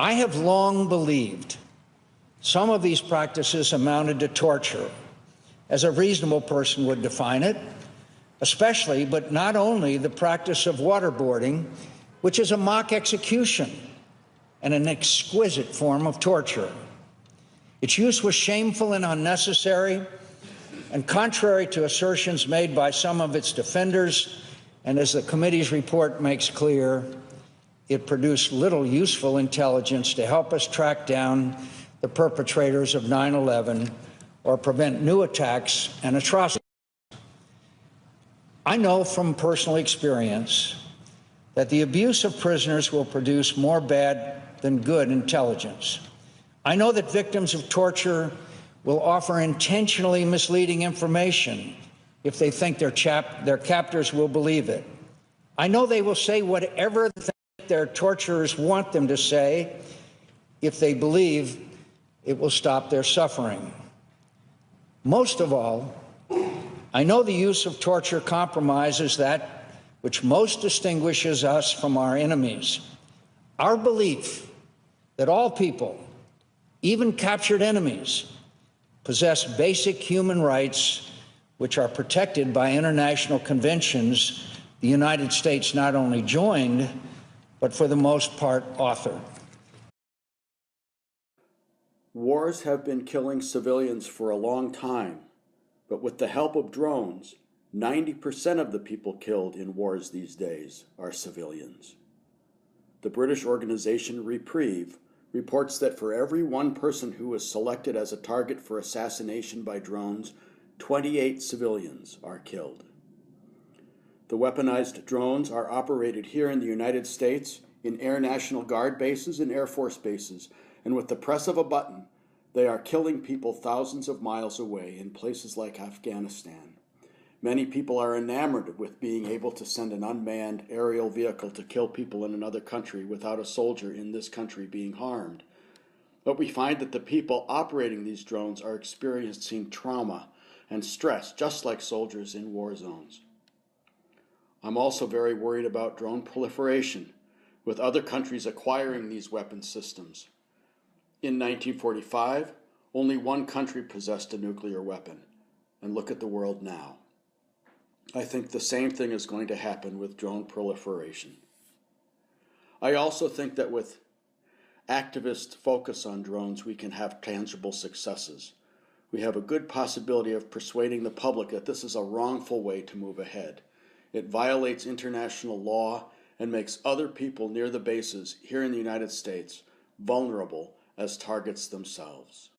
I have long believed some of these practices amounted to torture, as a reasonable person would define it, especially, but not only, the practice of waterboarding, which is a mock execution and an exquisite form of torture. Its use was shameful and unnecessary, and contrary to assertions made by some of its defenders, and as the committee's report makes clear, it produced little useful intelligence to help us track down the perpetrators of 9/11 or prevent new attacks and atrocities. I know from personal experience that the abuse of prisoners will produce more bad than good intelligence. I know that victims of torture will offer intentionally misleading information if they think their captors will believe it. I know they will say whatever their torturers want them to say if they believe it will stop their suffering. Most of all, I know the use of torture compromises that which most distinguishes us from our enemies, our belief that all people, even captured enemies, possess basic human rights which are protected by international conventions the United States not only joined, but for the most part authored. Wars have been killing civilians for a long time, but with the help of drones, 90% of the people killed in wars these days are civilians. The British organization Reprieve reports that for every one person who is selected as a target for assassination by drones, 28 civilians are killed. The weaponized drones are operated here in the United States in Air National Guard bases and Air Force bases, and with the press of a button, they are killing people thousands of miles away in places like Afghanistan. Many people are enamored with being able to send an unmanned aerial vehicle to kill people in another country without a soldier in this country being harmed. But we find that the people operating these drones are experiencing trauma and stress, just like soldiers in war zones. I'm also very worried about drone proliferation, with other countries acquiring these weapon systems. In 1945, only one country possessed a nuclear weapon, and look at the world now. I think the same thing is going to happen with drone proliferation. I also think that with activist focus on drones, we can have tangible successes. We have a good possibility of persuading the public that this is a wrongful way to move ahead. It violates international law and makes other people near the bases here in the United States vulnerable as targets themselves.